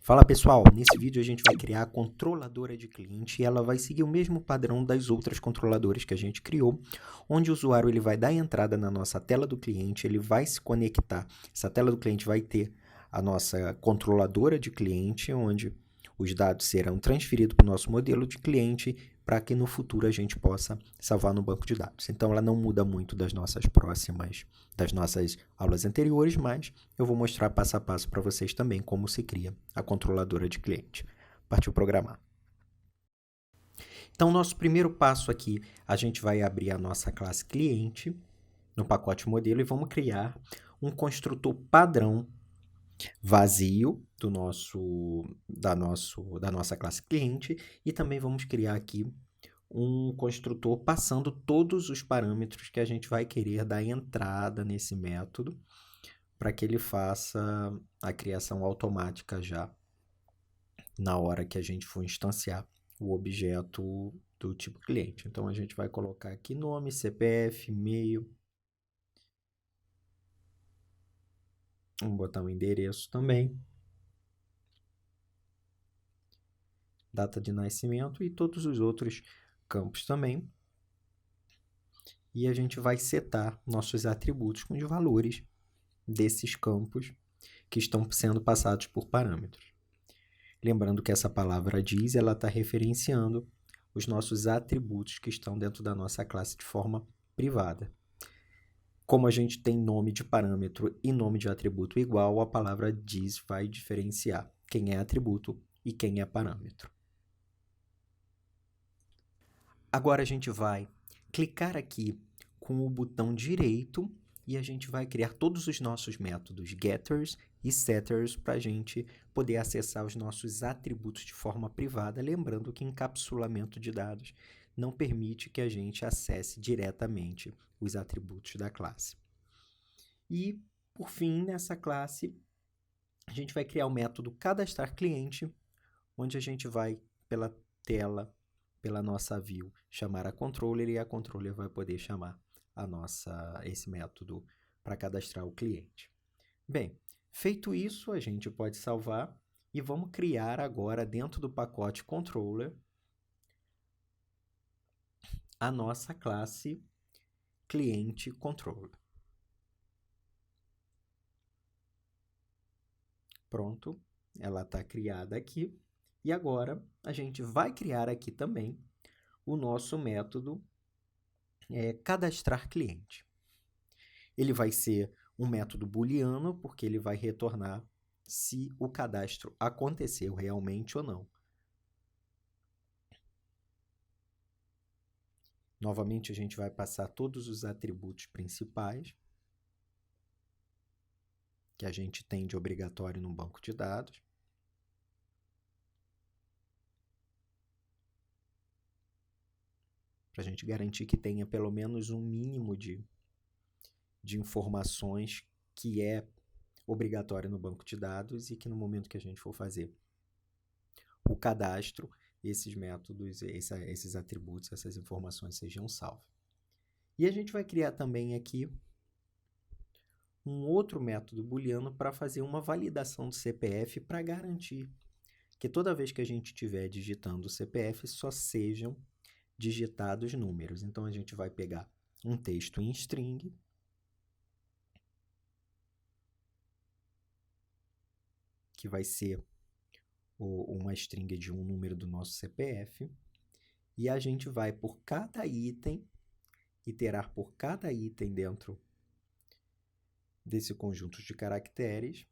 Fala pessoal, nesse vídeo a gente vai criar a controladora de cliente e ela vai seguir o mesmo padrão das outras controladoras que a gente criou, onde o usuário ele vai dar entrada na nossa tela do cliente, ele vai se conectar, essa tela do cliente vai ter a nossa controladora de cliente, onde os dados serão transferidos para o nosso modelo de cliente para que no futuro a gente possa salvar no banco de dados. Então ela não muda muito das nossas aulas anteriores, mas eu vou mostrar passo a passo para vocês também como se cria a controladora de cliente. Partiu programar. Então, nosso primeiro passo aqui, a gente vai abrir a nossa classe cliente no pacote modelo e vamos criar um construtor padrão vazio da nossa classe cliente e também vamos criar aqui um construtor passando todos os parâmetros que a gente vai querer dar entrada nesse método para que ele faça a criação automática já na hora que a gente for instanciar o objeto do tipo cliente. Então a gente vai colocar aqui nome, CPF, e-mail, vamos botar um endereço também, data de nascimento e todos os outros campos também. E a gente vai setar nossos atributos com os valores desses campos que estão sendo passados por parâmetros. Lembrando que essa palavra diz, ela está referenciando os nossos atributos que estão dentro da nossa classe de forma privada. Como a gente tem nome de parâmetro e nome de atributo igual, a palavra diz vai diferenciar quem é atributo e quem é parâmetro. Agora a gente vai clicar aqui com o botão direito e a gente vai criar todos os nossos métodos getters e setters para a gente poder acessar os nossos atributos de forma privada, lembrando que encapsulamento de dados não permite que a gente acesse diretamente os atributos da classe. E, por fim, nessa classe, a gente vai criar o método cadastrar cliente, onde a gente vai, pela tela, pela nossa view, chamar a controller e a controller vai poder chamar esse método para cadastrar o cliente. Bem, feito isso, a gente pode salvar e vamos criar agora dentro do pacote controller a nossa classe cliente controller. Pronto, ela está criada aqui. E agora a gente vai criar aqui também o nosso método cadastrar cliente. Ele vai ser um método booleano, porque ele vai retornar se o cadastro aconteceu realmente ou não. Novamente, a gente vai passar todos os atributos principais que a gente tem de obrigatório no banco de dados. Para a gente garantir que tenha pelo menos um mínimo de informações que é obrigatório no banco de dados e que no momento que a gente for fazer o cadastro, esses métodos, esses atributos, essas informações sejam salvas. E a gente vai criar também aqui um outro método booleano para fazer uma validação do CPF para garantir que toda vez que a gente estiver digitando o CPF, só sejam digitados números. Então, a gente vai pegar um texto em string, que vai ser uma string de um número do nosso CPF, e a gente vai por cada item, iterar por cada item dentro desse conjunto de caracteres,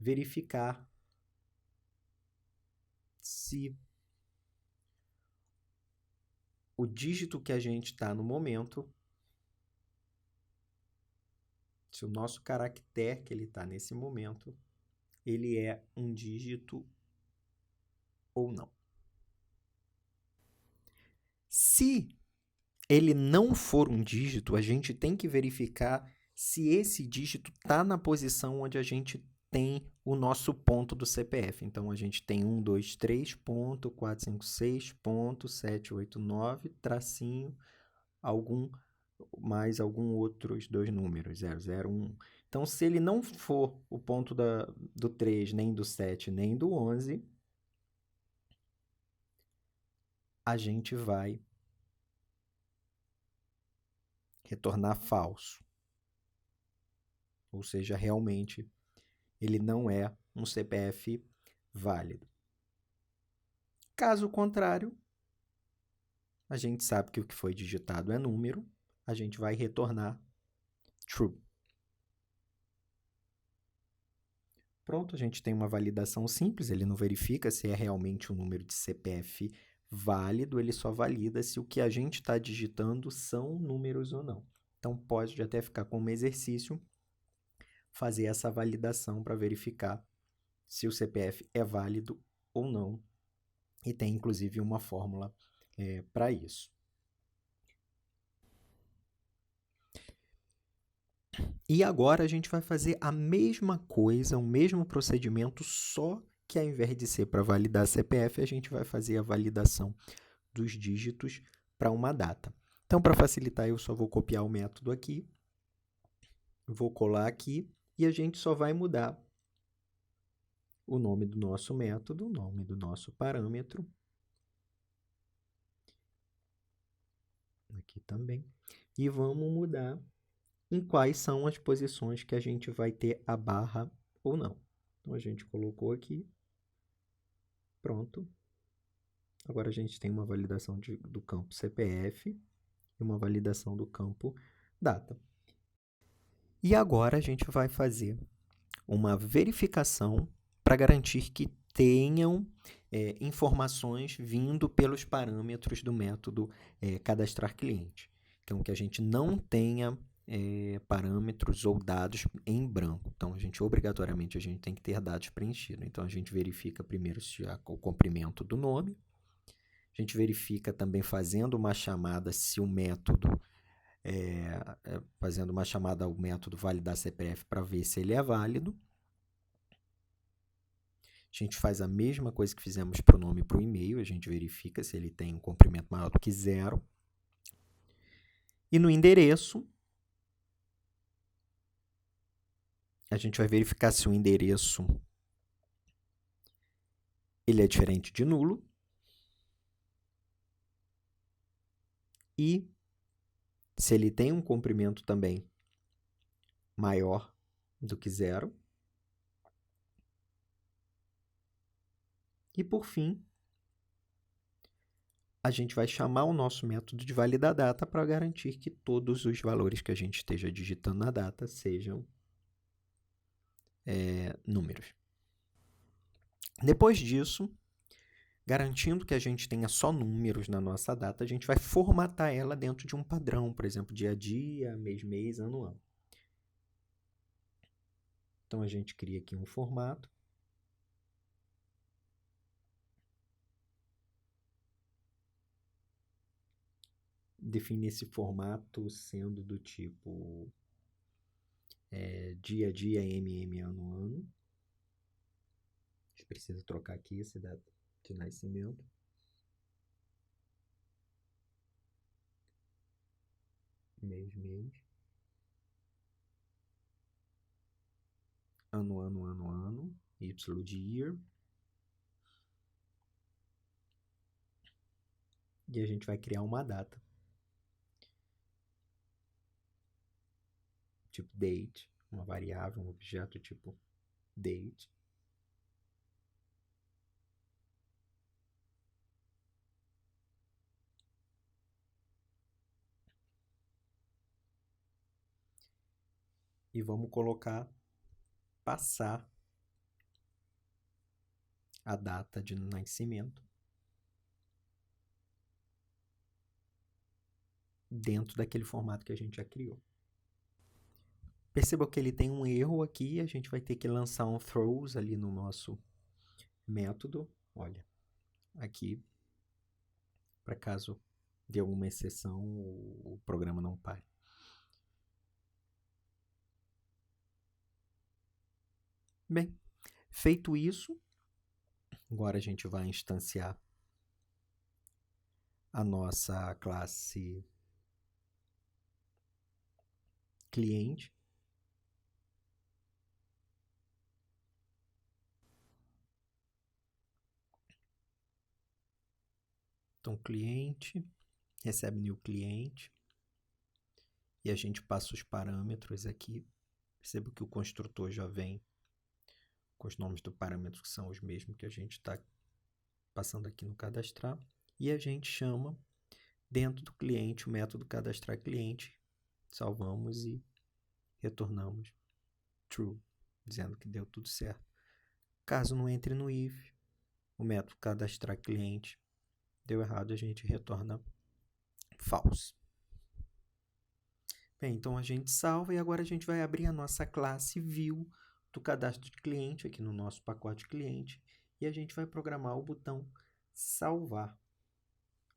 verificar se o dígito que a gente está no momento, se o nosso caractere que ele está nesse momento, ele é um dígito ou não. Se ele não for um dígito, a gente tem que verificar se esse dígito está na posição onde a gente tem o nosso ponto do CPF. Então, a gente tem 123.456.789, tracinho, mais algum outros dois números, 001. Então, se ele não for o ponto do 3, nem do 7, nem do 11, a gente vai retornar falso. Ou seja, realmente ele não é um CPF válido. Caso contrário, a gente sabe que o que foi digitado é número, a gente vai retornar true. Pronto, a gente tem uma validação simples, ele não verifica se é realmente um número de CPF válido, ele só valida se o que a gente está digitando são números ou não. Então, pode até ficar como exercício fazer essa validação para verificar se o CPF é válido ou não. E tem, inclusive, uma fórmula para isso. E agora a gente vai fazer a mesma coisa, o mesmo procedimento, só que ao invés de ser para validar CPF, a gente vai fazer a validação dos dígitos para uma data. Então, para facilitar, eu só vou copiar o método aqui, vou colar aqui e a gente só vai mudar o nome do nosso método, o nome do nosso parâmetro, aqui também, e vamos mudar em quais são as posições que a gente vai ter a barra ou não. Então, a gente colocou aqui, pronto. Agora, a gente tem uma validação do campo CPF e uma validação do campo data. E agora, a gente vai fazer uma verificação para garantir que tenham informações vindo pelos parâmetros do método cadastrar cliente. Então, que a gente não tenha parâmetros ou dados em branco. Então, obrigatoriamente, a gente tem que ter dados preenchidos. Então, a gente verifica primeiro se há o comprimento do nome. A gente verifica também fazendo uma chamada se o método, fazendo uma chamada ao método validar CPF para ver se ele é válido. A gente faz a mesma coisa que fizemos para o nome e para o e-mail, a gente verifica se ele tem um comprimento maior do que 0. E no endereço, a gente vai verificar se o endereço ele é diferente de nulo. E se ele tem um comprimento também maior do que 0. E, por fim, a gente vai chamar o nosso método de validar data para garantir que todos os valores que a gente esteja digitando na data sejam números. Depois disso, garantindo que a gente tenha só números na nossa data, a gente vai formatar ela dentro de um padrão, por exemplo, dia a dia, mês, mês, ano, ano. Então, a gente cria aqui um formato. Define esse formato sendo do tipo dia a dia, ano, ano. A gente precisa trocar aqui esse data de nascimento. Mês, mês. Ano, ano, ano, ano. Y de year. E a gente vai criar uma data. Tipo date, uma variável, um objeto tipo date. E vamos passar a data de nascimento dentro daquele formato que a gente já criou. Perceba que ele tem um erro aqui, a gente vai ter que lançar um throws ali no nosso método. Olha, aqui, para caso de alguma exceção, o programa não pare. Bem, feito isso, agora a gente vai instanciar a nossa classe cliente. Então, cliente, recebe new cliente, e a gente passa os parâmetros aqui. Perceba que o construtor já vem com os nomes do parâmetro que são os mesmos que a gente está passando aqui no cadastrar. E a gente chama dentro do cliente o método cadastrar cliente. Salvamos e retornamos true, dizendo que deu tudo certo. Caso não entre no if, o método cadastrar cliente deu errado, a gente retorna false. Bem, então a gente salva e agora a gente vai abrir a nossa classe view do cadastro de cliente aqui no nosso pacote cliente e a gente vai programar o botão salvar.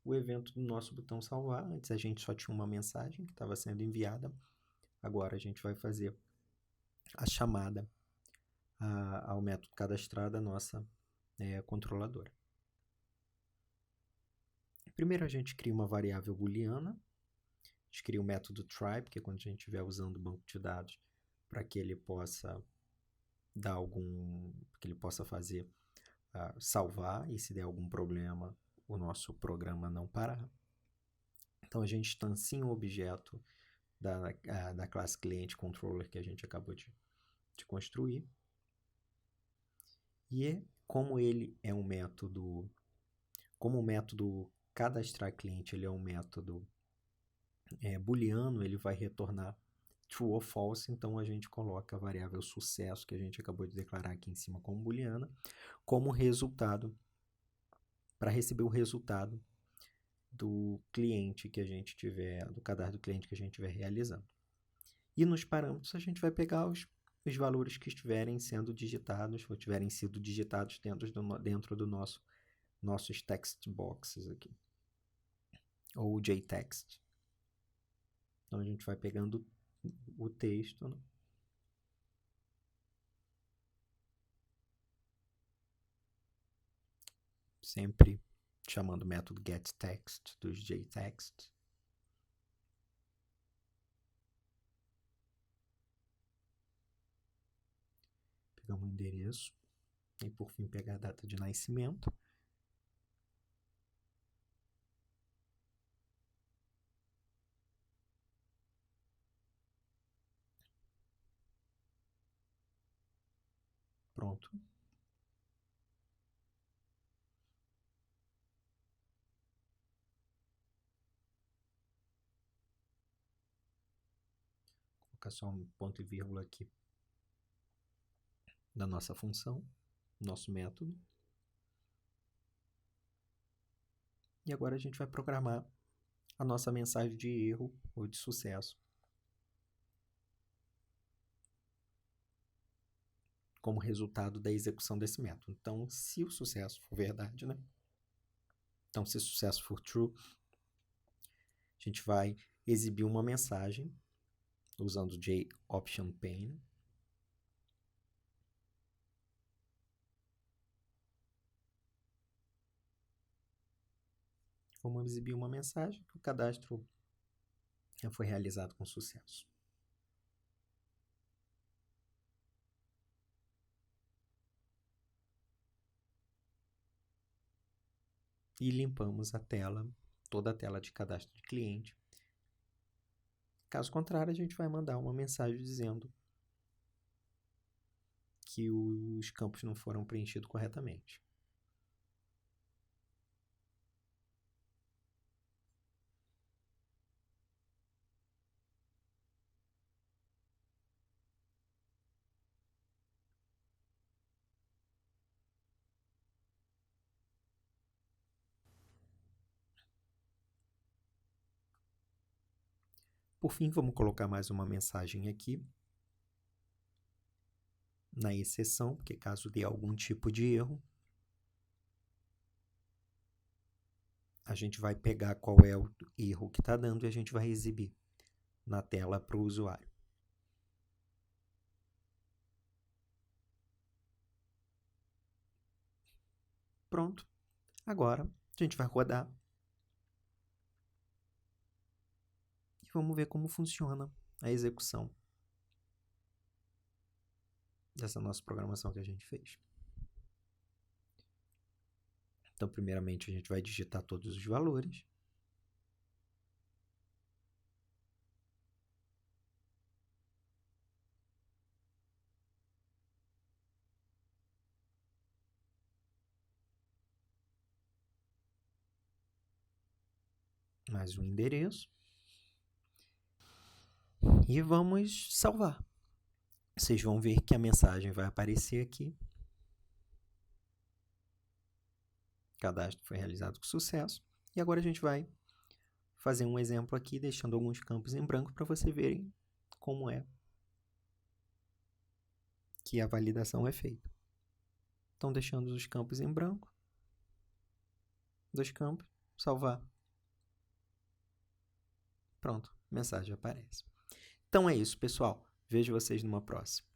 O evento do nosso botão salvar, antes a gente só tinha uma mensagem que estava sendo enviada, agora a gente vai fazer a chamada ao método cadastrar da nossa controladora. Primeiro a gente cria uma variável booleana, a gente cria o método try, porque quando a gente estiver usando o banco de dados, para que ele possa dar que ele possa fazer salvar, e se der algum problema, o nosso programa não parar. Então a gente instancia um objeto da classe cliente controller que a gente acabou de construir. E como ele é um método, como o método cadastrar cliente ele é um método booleano, ele vai retornar true ou false, então a gente coloca a variável sucesso que a gente acabou de declarar aqui em cima como booleana, como resultado, para receber o resultado do cliente que a gente tiver, do cadastro do cliente que a gente estiver realizando. E nos parâmetros a gente vai pegar os valores que estiverem sendo digitados, ou tiverem sido digitados dentro do nossos text boxes aqui, ou JText. Então a gente vai pegando o texto, né? Sempre chamando o método getText dos JText. Pegamos o endereço e por fim pegar a data de nascimento. Pronto. Vou colocar só um ponto e vírgula aqui da nossa função, nosso método. E agora a gente vai programar a nossa mensagem de erro ou de sucesso como resultado da execução desse método. Então, se o sucesso for verdade, né? Então, se o sucesso for true, a gente vai exibir uma mensagem usando o JOptionPane. Vamos exibir uma mensagem que o cadastro foi realizado com sucesso. E limpamos a tela, toda a tela de cadastro de cliente. Caso contrário, a gente vai mandar uma mensagem dizendo que os campos não foram preenchidos corretamente. Por fim, vamos colocar mais uma mensagem aqui na exceção, porque caso dê algum tipo de erro, a gente vai pegar qual é o erro que está dando e a gente vai exibir na tela para o usuário. Pronto. Agora, a gente vai rodar e vamos ver como funciona a execução dessa nossa programação que a gente fez. Então, primeiramente, a gente vai digitar todos os valores. Mais um endereço. E vamos salvar. Vocês vão ver que a mensagem vai aparecer aqui. O cadastro foi realizado com sucesso. E agora a gente vai fazer um exemplo aqui, deixando alguns campos em branco para vocês verem como é que a validação é feita. Então, deixando os campos em branco. 2 campos, salvar. Pronto, mensagem aparece. Então é isso, pessoal. Vejo vocês numa próxima.